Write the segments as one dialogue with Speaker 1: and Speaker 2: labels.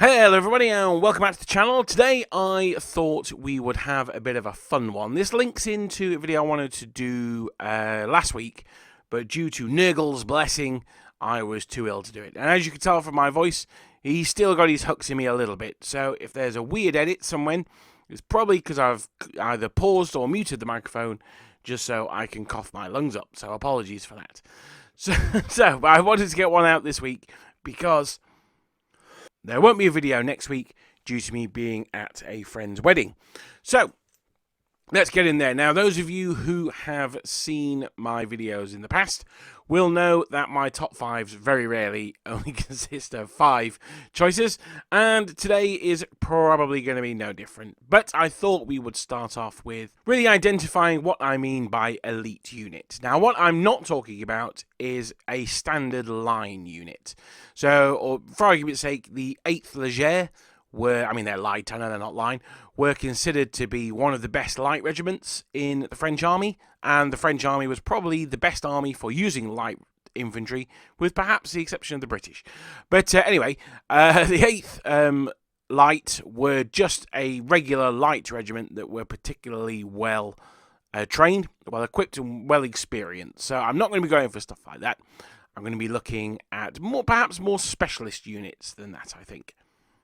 Speaker 1: Hello everybody and welcome back to the channel. Today I thought we would have a bit of a fun one. This links into a video I wanted to do last week, but due to Nurgle's blessing, I was too ill to do it. And as you can tell from my voice, he's still got his hooks in me a little bit. So if there's a weird edit somewhere, it's probably because I've either paused or muted the microphone just so I can cough my lungs up. So apologies for that. So I wanted to get one out this week because there won't be a video next week due to me being at a friend's wedding. So, let's get in there. Now, those of you who have seen my videos in the past will know that my top fives very rarely only consist of 5 choices, and today is probably going to be no different. But I thought we would start off with really identifying what I mean by elite unit. Now, what I'm not talking about is a standard line unit. So, or for argument's sake, the 8th Leger they're light, I know they're not line, were considered to be one of the best light regiments in the French army, and the French army was probably the best army for using light infantry, with perhaps the exception of the British. But anyway, the 8th Light were just a regular light regiment that were particularly well trained, well equipped, and well experienced. So I'm not going to be going for stuff like that. I'm going to be looking at perhaps more specialist units than that, I think.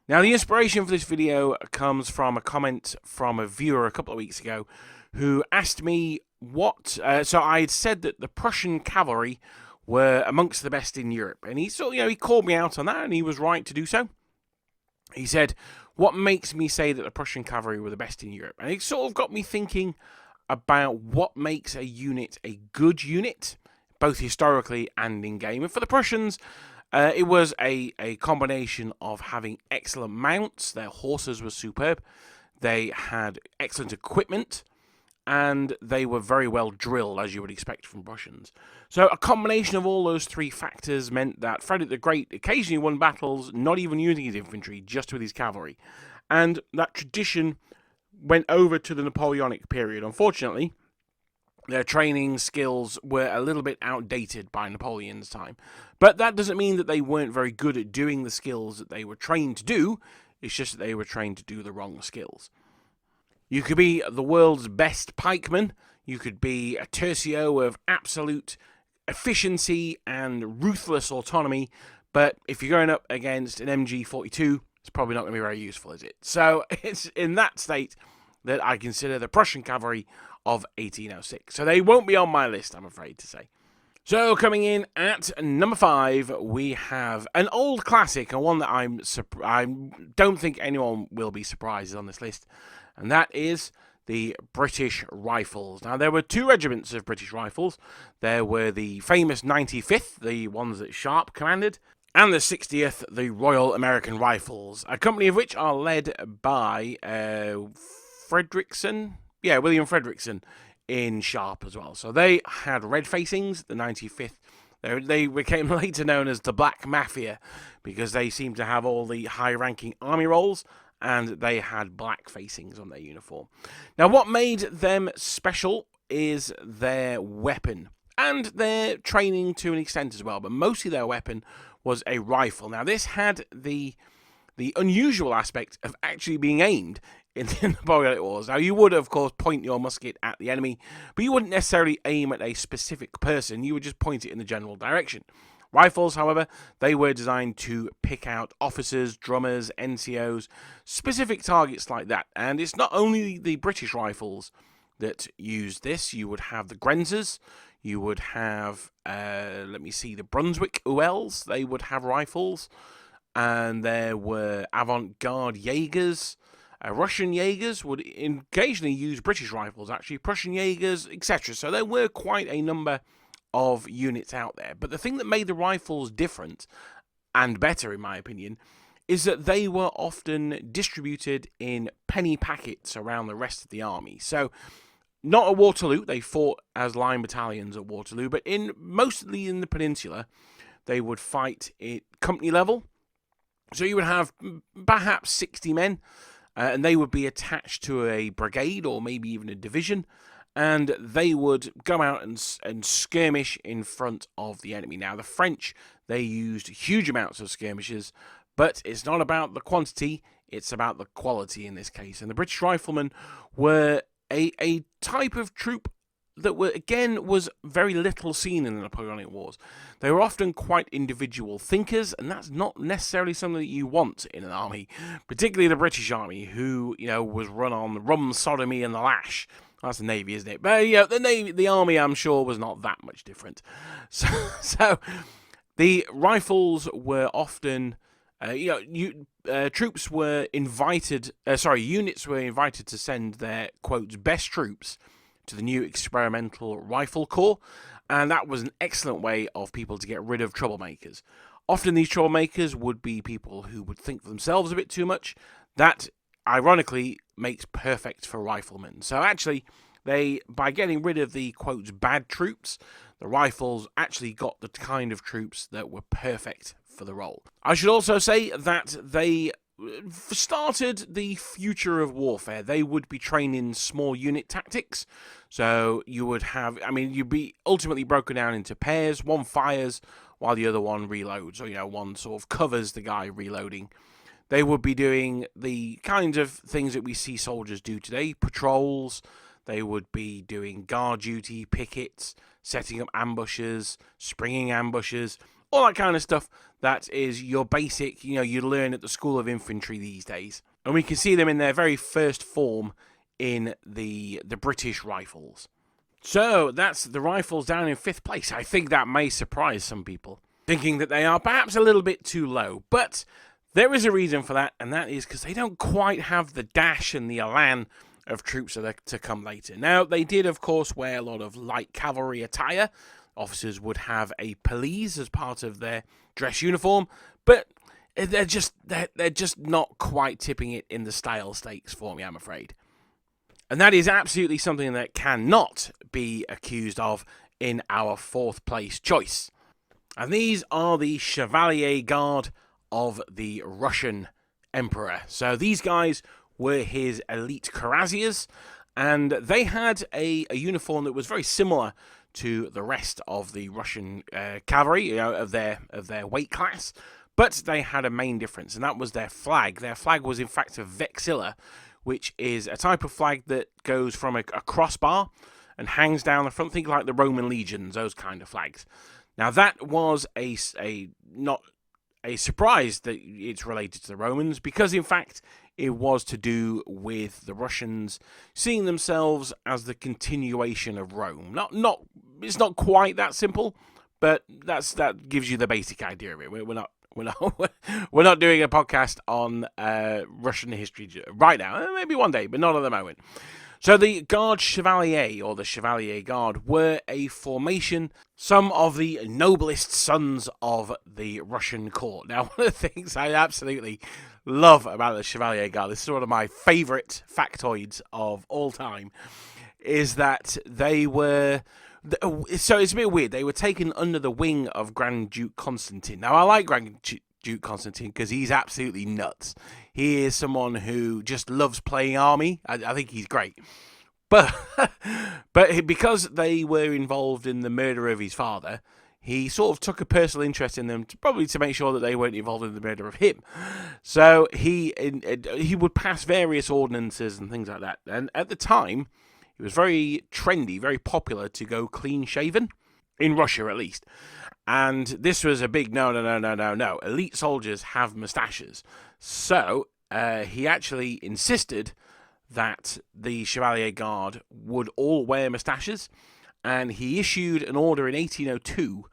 Speaker 1: Now, the inspiration for this video comes from a comment from a viewer a couple of weeks ago who asked me what... so I had said that the Prussian cavalry were amongst the best in Europe. And he he called me out on that, and he was right to do so. He said, what makes me say that the Prussian cavalry were the best in Europe? And it sort of got me thinking about what makes a unit a good unit, both historically and in-game. And for the Prussians... it was a combination of having excellent mounts. Their horses were superb. They had excellent equipment. And they were very well drilled, as you would expect from Prussians. So a combination of all those 3 factors meant that Frederick the Great occasionally won battles, not even using his infantry, just with his cavalry. And that tradition went over to the Napoleonic period. Unfortunately, their training skills were a little bit outdated by Napoleon's time. But that doesn't mean that they weren't very good at doing the skills that they were trained to do. It's just that they were trained to do the wrong skills. You could be the world's best pikeman. You could be a tercio of absolute efficiency and ruthless autonomy. But if you're going up against an MG42, it's probably not going to be very useful, is it? So it's in that state that I consider the Prussian cavalry of 1806. So they won't be on my list, I'm afraid to say. So coming in at number 5, we have an old classic, and one that I don't think anyone will be surprised on this list, and that is the British Rifles. Now, there were 2 regiments of British Rifles. There were the famous 95th, the ones that Sharp commanded, and the 60th, the Royal American Rifles, a company of which are led by Frederickson. Yeah, William Frederickson in Sharp as well. So they had red facings, the 95th. They became later known as the Black Mafia because they seemed to have all the high-ranking army roles, and they had black facings on their uniform. Now, what made them special is their weapon and their training to an extent as well, but mostly their weapon was a rifle. Now, this had the unusual aspect of actually being aimed in the Napoleonic Wars. Now, you would, of course, point your musket at the enemy, but you wouldn't necessarily aim at a specific person. You would just point it in the general direction. Rifles, however, they were designed to pick out officers, drummers, NCOs, specific targets like that. And it's not only the British rifles that used this. You would have the Grenzers. You would have, the Brunswick ULs. They would have rifles. And there were avant-garde Jaegers. Russian Jaegers would occasionally use British rifles, actually, Prussian Jaegers, etc. So there were quite a number of units out there. But the thing that made the rifles different, and better in my opinion, is that they were often distributed in penny packets around the rest of the army. So, not at Waterloo, they fought as line battalions at Waterloo, but mostly in the peninsula, they would fight at company level. So you would have perhaps 60 men, and they would be attached to a brigade or maybe even a division, and they would go out and skirmish in front of the enemy. Now, the French, they used huge amounts of skirmishes, But it's not about the quantity, it's about the quality in this case. And the British Riflemen were a type of troop that was very little seen in the Napoleonic Wars. They were often quite individual thinkers, and that's not necessarily something that you want in an army, particularly the British Army, who was run on the rum, sodomy, and the lash. That's the Navy, isn't it? But the Army, I'm sure, was not that much different. So the rifles were often, troops were invited. Units were invited to send their quotes best troops to the new experimental rifle corps, and that was an excellent way of people to get rid of troublemakers. Often these troublemakers would be people who would think for themselves a bit too much. That, ironically, makes perfect for riflemen. So actually, by getting rid of the, quotes, bad troops, the rifles actually got the kind of troops that were perfect for the role. I should also say that they started the future of warfare. They would be training small unit tactics. So you would have, you'd be ultimately broken down into pairs. One fires while the other one reloads, or, one sort of covers the guy reloading. They would be doing the kinds of things that we see soldiers do today, patrols. They would be doing guard duty, pickets, setting up ambushes, springing ambushes, all that kind of stuff that is your basic, you learn at the School of Infantry these days. And we can see them in their very first form in the British Rifles. So that's the Rifles down in 5th place. I think that may surprise some people, thinking that they are perhaps a little bit too low. But there is a reason for that, and that is because they don't quite have the dash and the elan of troops that are to come later. Now, they did, of course, wear a lot of light cavalry attire. Officers would have a pelisse as part of their dress uniform, but they're just not quite tipping it in the style stakes for me, I'm afraid. And that is absolutely something that cannot be accused of in our 4th place choice. And these are the Chevalier Guard of the Russian Emperor. So these guys were his elite cuirassiers, and they had a uniform that was very similar to the rest of the Russian cavalry, of their weight class, but they had a main difference, and that was their flag. Their flag was in fact a vexilla, which is a type of flag that goes from a crossbar and hangs down the front. Think like the Roman legions, those kind of flags. Now that was not a surprise that it's related to the Romans, because in fact it was to do with the Russians seeing themselves as the continuation of Rome. It's not quite that simple, but that gives you the basic idea of it. We're not doing a podcast on Russian history right now. Maybe one day, but not at the moment. So the Guard Chevalier, or the Chevalier Guard, were a formation, some of the noblest sons of the Russian court. Now, one of the things I absolutely love about the Chevalier Guard, this is one of my favourite factoids of all time, is that they were... So it's a bit weird. They were taken under the wing of Grand Duke Constantine. Now, I like Grand Duke Constantine because he's absolutely nuts. He is someone who just loves playing army. I think he's great. But because they were involved in the murder of his father, he sort of took a personal interest in them, probably to make sure that they weren't involved in the murder of him. So he would pass various ordinances and things like that. And at the time, it was very trendy, very popular to go clean-shaven, in Russia at least. And this was a big no. Elite soldiers have moustaches. So he actually insisted that the Chevalier Guard would all wear moustaches, and he issued an order in 1802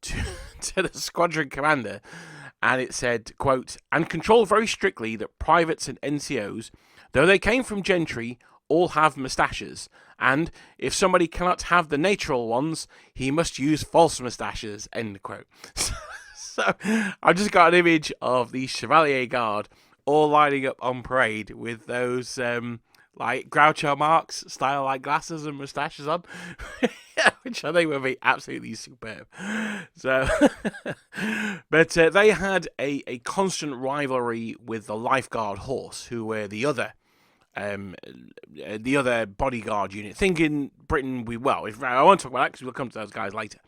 Speaker 1: to the squadron commander, and it said, quote, "and control very strictly that privates and NCOs, though they came from gentry, all have moustaches, and if somebody cannot have the natural ones, he must use false moustaches," end quote. So I've just got an image of the Chevalier Guard all lining up on parade with those like Groucho Marx style like glasses and moustaches on, which I think would be absolutely superb. So, but they had a constant rivalry with the Lifeguard Horse, who were the other bodyguard unit. Think in Britain, I won't talk about that because we'll come to those guys later.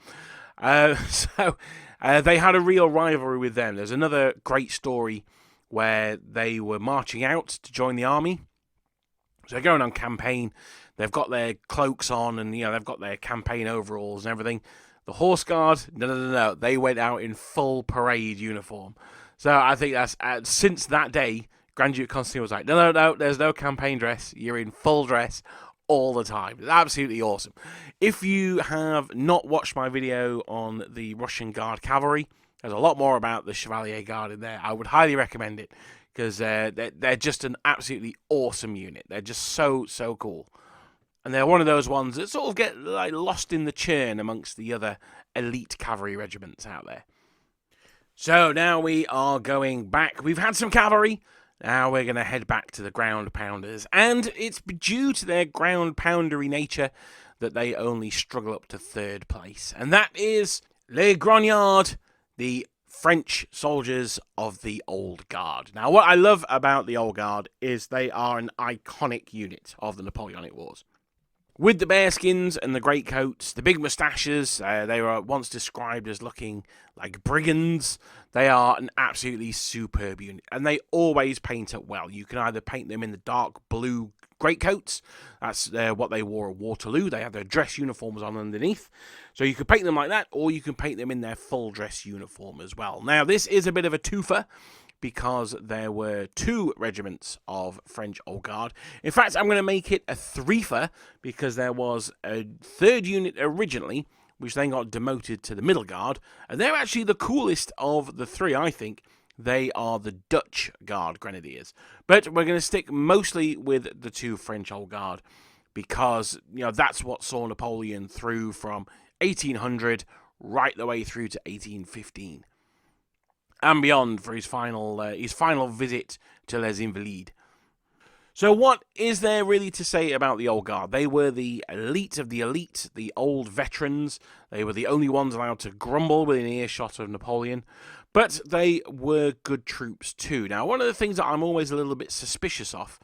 Speaker 1: So They had a real rivalry with them. There's another great story where they were marching out to join the army. So they're going on campaign. They've got their cloaks on, and they've got their campaign overalls and everything. The Horse Guard, no. They went out in full parade uniform. So I think that's since that day, Grand Duke Constantine was like, no, there's no campaign dress. You're in full dress all the time. It's absolutely awesome. If you have not watched my video on the Russian Guard Cavalry, there's a lot more about the Chevalier Guard in there. I would highly recommend it because they're just an absolutely awesome unit. They're just so cool. And they're one of those ones that sort of get lost in the churn amongst the other elite cavalry regiments out there. So now we are going back. We've had some cavalry. Now we're going to head back to the ground pounders. And it's due to their ground poundery nature that they only struggle up to 3rd place. And that is Les Grognards, the French soldiers of the Old Guard. Now, what I love about the Old Guard is they are an iconic unit of the Napoleonic Wars. With the bearskins and the greatcoats, the big moustaches, they were once described as looking like brigands. They are an absolutely superb unit, and they always paint up well. You can either paint them in the dark blue greatcoats. That's what they wore at Waterloo. They had their dress uniforms on underneath. So you could paint them like that, or you can paint them in their full dress uniform as well. Now, this is a bit of a twofer, because there were 2 regiments of French Old Guard. In fact, I'm going to make it a threefer, because there was a 3rd unit originally, which then got demoted to the Middle Guard, and they're actually the coolest of the 3, I think. They are the Dutch Guard Grenadiers. But we're going to stick mostly with the 2 French Old Guard, because that's what saw Napoleon through from 1800 right the way through to 1815. And beyond for his final visit to Les Invalides. So what is there really to say about the Old Guard? They were the elite of the elite, the old veterans. They were the only ones allowed to grumble within earshot of Napoleon. But they were good troops too. Now, one of the things that I'm always a little bit suspicious of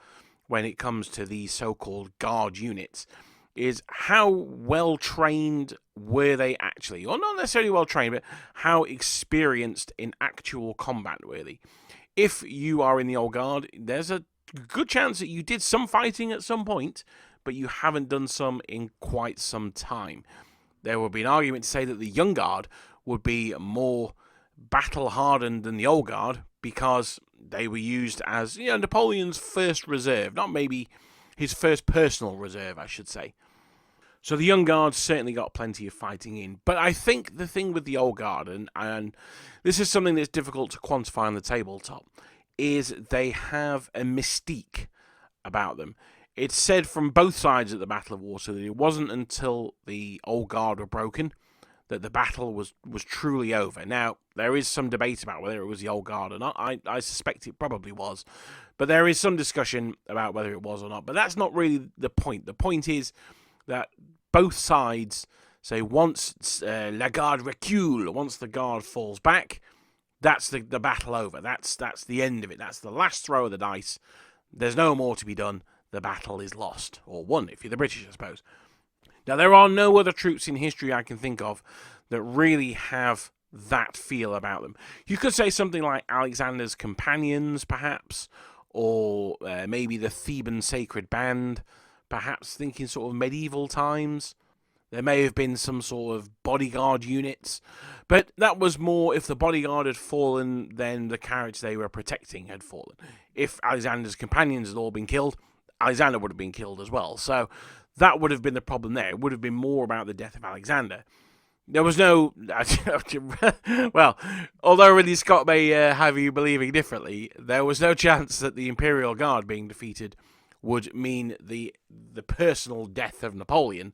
Speaker 1: when it comes to these so-called Guard units is how well-trained were they actually? Or not necessarily well-trained, but how experienced in actual combat were they? If you are in the Old Guard, there's a good chance that you did some fighting at some point, but you haven't done some in quite some time. There would be an argument to say that the Young Guard would be more battle-hardened than the Old Guard, because they were used as Napoleon's first reserve, not maybe his first personal reserve, I should say. So the Young Guard certainly got plenty of fighting in. But I think the thing with the Old Guard, and this is something that's difficult to quantify on the tabletop, is they have a mystique about them. It's said from both sides at the Battle of Waterloo that it wasn't until the Old Guard were broken that the battle was truly over. Now, there is some debate about whether it was the Old Guard or not. I suspect it probably was. But there is some discussion about whether it was or not. But that's not really the point. The point is that both sides say once la garde recule, once the guard falls back, that's the battle over. That's the end of it. That's the last throw of the dice. There's no more to be done. The battle is lost, or won, if you're the British, I suppose. Now, there are no other troops in history I can think of that really have that feel about them. You could say something like Alexander's companions, perhaps, or maybe the Theban Sacred Band, perhaps thinking sort of medieval times. There may have been some sort of bodyguard units, but that was more if the bodyguard had fallen, then the character they were protecting had fallen. If Alexander's companions had all been killed, Alexander would have been killed as well. So that would have been the problem there. It would have been more about the death of Alexander. There was no... well, although Ridley Scott may have you believing differently, there was no chance that the Imperial Guard being defeated would mean the personal death of Napoleon,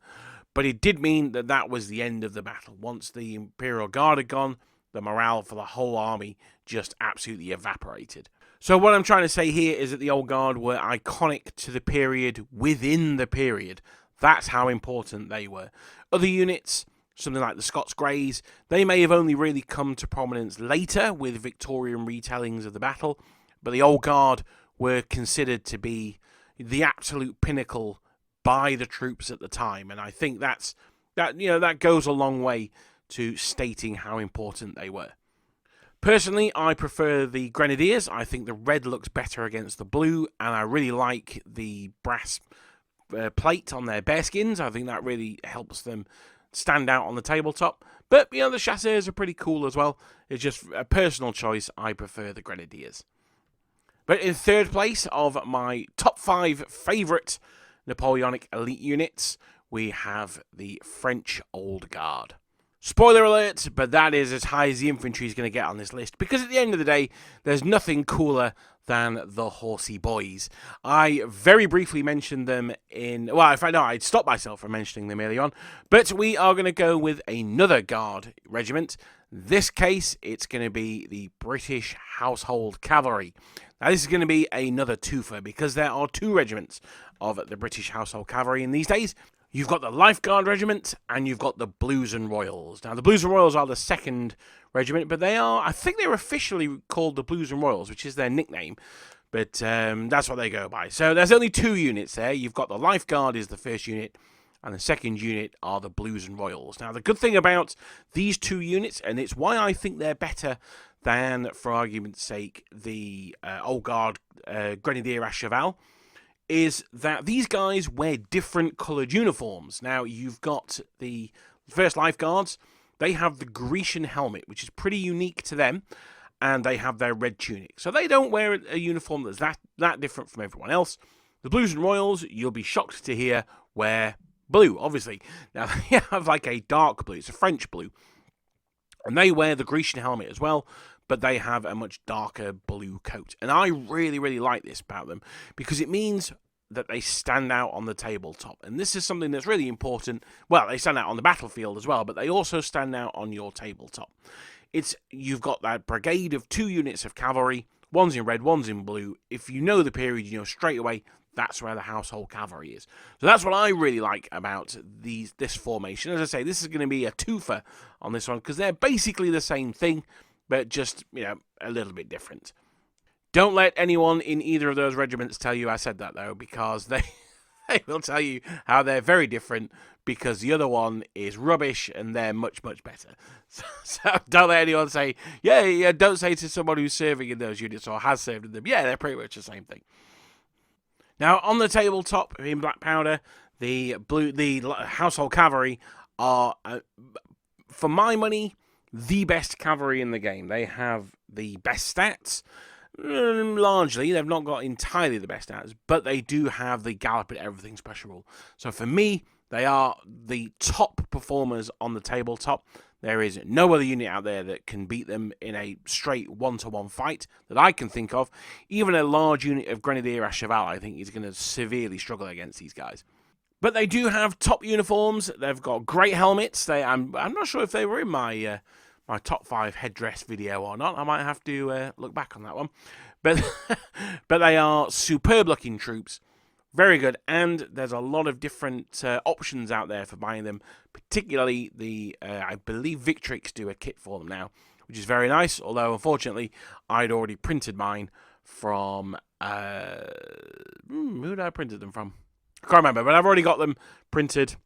Speaker 1: but it did mean that that was the end of the battle. Once the Imperial Guard had gone, the morale for the whole army just absolutely evaporated. So what I'm trying to say here is that the Old Guard were iconic to the period within the period. That's how important they were. Other units, something like the Scots Greys, they may have only really come to prominence later with Victorian retellings of the battle, but the Old Guard were considered to be the absolute pinnacle by the troops at the time, and I think that goes a long way to stating how important they were. Personally, I prefer the Grenadiers. I think the red looks better against the blue, and I really like the brass plate on their bearskins. I think that really helps them stand out on the tabletop. But, you know, the Chasseurs are pretty cool as well. It's just a personal choice. I prefer the Grenadiers. But in third place of my top 5 favourite Napoleonic elite units, we have the French Old Guard. Spoiler alert, but that is as high as the infantry is going to get on this list, because at the end of the day, there's nothing cooler than the horsey boys. I very briefly mentioned them in... Well, if I know, I'd stop myself from mentioning them early on, but we are going to go with another Guard regiment. This case, it's going to be the British Household Cavalry. Now, this is going to be another twofer, because there are 2 regiments of the British Household Cavalry in these days. You've got the Life Guard Regiment, and you've got the Blues and Royals. Now, the Blues and Royals are the 2nd regiment, but I think they're officially called the Blues and Royals, which is their nickname, but that's what they go by. So there's only 2 units there. You've got the Life Guard is the 1st unit, and the 2nd unit are the Blues and Royals. Now, the good thing about these 2 units, and it's why I think they're better than, for argument's sake, the Old Guard Grenadier à Cheval, is that these guys wear different coloured uniforms. Now, you've got the first Life Guards. They have the Grecian helmet, which is pretty unique to them, and they have their red tunic. So they don't wear a uniform that's that different from everyone else. The Blues and Royals, you'll be shocked to hear, wear blue, obviously. Now, they have like a dark blue. It's a French blue. And they wear the Grecian helmet as well, but they have a much darker blue coat. And I really, really like this about them, because it means that they stand out on the tabletop. And this is something that's really important. Well, they stand out on the battlefield as well, but they also stand out on your tabletop. You've got that brigade of 2 units of cavalry, one's in red, one's in blue. If you know the period, you know straight away that's where the Household Cavalry is. So that's what I really like about this formation. As I say, this is going to be a twofer on this one, because they're basically the same thing, but just, you know, a little bit different. Don't let anyone in either of those regiments tell you I said that, though, because they will tell you how they're very different, because the other one is rubbish and they're much, much better. So don't let anyone say, yeah, don't say to someone who's serving in those units or has served in them, yeah, they're pretty much the same thing. Now, on the tabletop in Black Powder, the Household Cavalry are, for my money, the best cavalry in the game. They have the best stats. Largely, they've not got entirely the best stats, but they do have the gallop and everything special. So for me, they are the top performers on the tabletop. There is no other unit out there that can beat them in a straight one-to-one fight that I can think of. Even a large unit of Grenadier à Cheval, I think, is going to severely struggle against these guys. But they do have top uniforms. They've got great helmets. I'm not sure if they were in my my top 5 headdress video or not. I might have to look back on that one. But but they are superb looking troops. Very good, and there's a lot of different options out there for buying them, particularly I believe Victrix do a kit for them now, which is very nice, although unfortunately I'd already printed mine from, who did I printed them from? I can't remember, but I've already got them printed.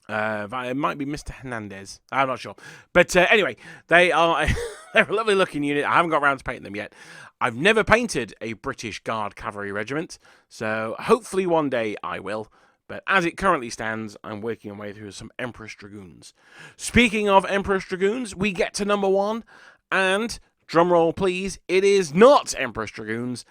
Speaker 1: It might be Mr. Hernandez. I'm not sure. But anyway, they're a lovely looking unit. I haven't got around to painting them yet. I've never painted a British Guard Cavalry Regiment, so hopefully one day I will. But as it currently stands, I'm working my way through some Empress Dragoons. Speaking of Empress Dragoons, we get to number 1, and, drumroll please, it is not Empress Dragoons.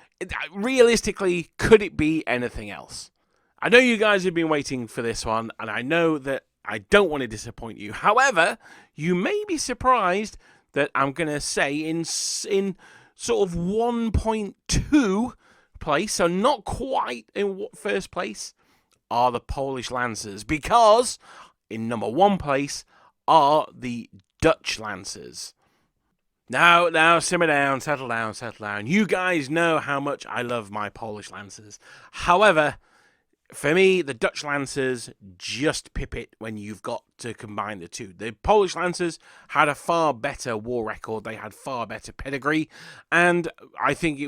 Speaker 1: Realistically, could it be anything else? I know you guys have been waiting for this one, and I know that I don't want to disappoint you. However, you may be surprised that I'm going to say in sort of 1.2 place, so not quite in first place, are the Polish Lancers, because in number 1 place are the Dutch Lancers. Now, simmer down, settle down. You guys know how much I love my Polish Lancers. However, for me, the Dutch Lancers just pip it when you've got to combine the two. The Polish Lancers had a far better war record. They had far better pedigree. And I think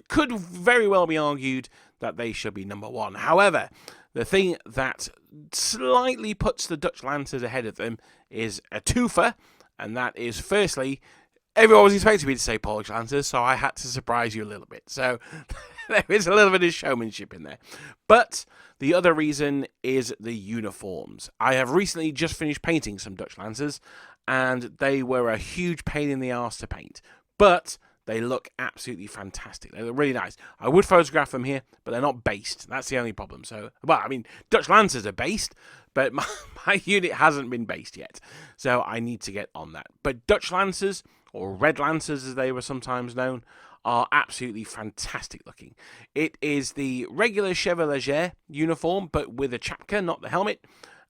Speaker 1: could very well be argued that they should be number one. However, the thing that slightly puts the Dutch Lancers ahead of them is a twofer, and that is, firstly, everyone was expecting me to say Polish Lancers, so I had to surprise you a little bit. So there is a little bit of showmanship in there. But the other reason is the uniforms. I have recently just finished painting some Dutch Lancers, and they were a huge pain in the arse to paint. But they look absolutely fantastic. They look really nice. I would photograph them here, but they're not based. That's the only problem. So, well, I mean, Dutch Lancers are based, but my unit hasn't been based yet. So I need to get on that. But Dutch Lancers, or Red Lancers as they were sometimes known, are absolutely fantastic looking. It is the regular Chevalier uniform, but with a chapka, not the helmet.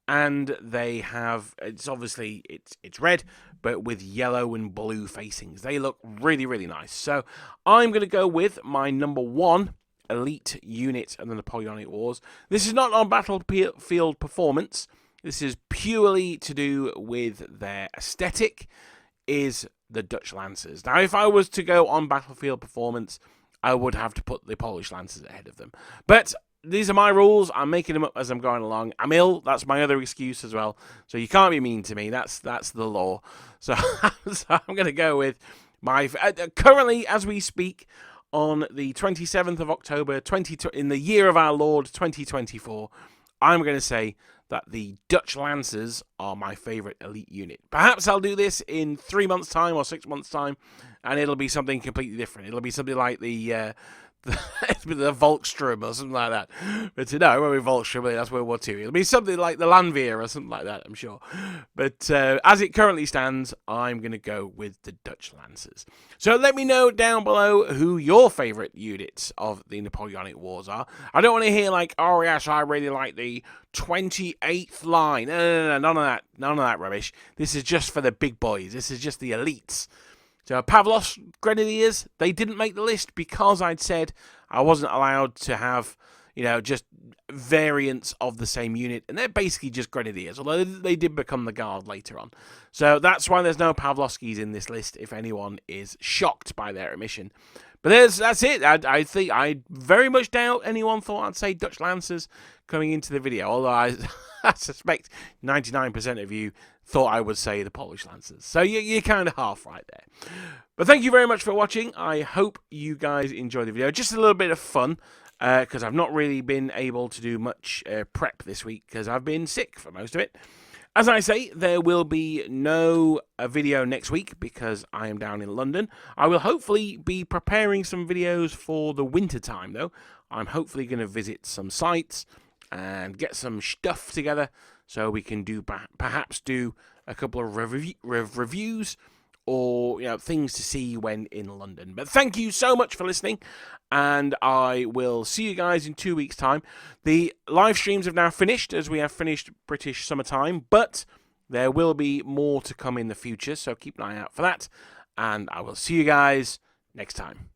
Speaker 1: And they have, it's obviously, it's red, but with yellow and blue facings. They look really, really nice. So I'm going to go with my number one elite unit of the Napoleonic Wars. This is not on battlefield performance. This is purely to do with their aesthetic, is the Dutch Lancers. Now, if I was to go on battlefield performance, I would have to put the Polish Lancers ahead of them. But these are my rules. I'm making them up as I'm going along. I'm ill. That's my other excuse as well. So you can't be mean to me. That's the law. So, I'm going to go with my... currently, as we speak, on the 27th of October, in the year of our Lord, 2024, I'm going to say that the Dutch Lancers are my favourite elite unit. Perhaps I'll do this in 3 months' time or 6 months' time, and it'll be something completely different. It'll be something like the Volkssturm or something like that. But no, it won't be Volkssturm, that's World War II. It'll be something like the Landwehr or something like that, I'm sure. But as it currently stands, I'm going to go with the Dutch Lancers. So let me know down below who your favourite units of the Napoleonic Wars are. I don't want to hear like, oh yes, I really like the 28th line. No, none of that. None of that rubbish. This is just for the big boys. This is just the elites. So Pavlos Grenadiers, they didn't make the list because I'd said I wasn't allowed to have, just variants of the same unit. And they're basically just Grenadiers, although they did become the Guard later on. So that's why there's no Pavlovskis in this list, if anyone is shocked by their omission. But that's it. I think I very much doubt anyone thought I'd say Dutch Lancers coming into the video, although I suspect 99% of you thought I would say the Polish Lancers. So you're kind of half right there. But thank you very much for watching. I hope you guys enjoyed the video. Just a little bit of fun, because I've not really been able to do much prep this week because I've been sick for most of it. As I say, there will be no video next week because I am down in London. I will hopefully be preparing some videos for the winter time, though. I'm hopefully going to visit some sites and get some stuff together so we can perhaps do a couple of reviews or things to see when in London. But thank you so much for listening, and I will see you guys in 2 weeks' time. The live streams have now finished, as we have finished British summertime, but there will be more to come in the future, so keep an eye out for that, and I will see you guys next time.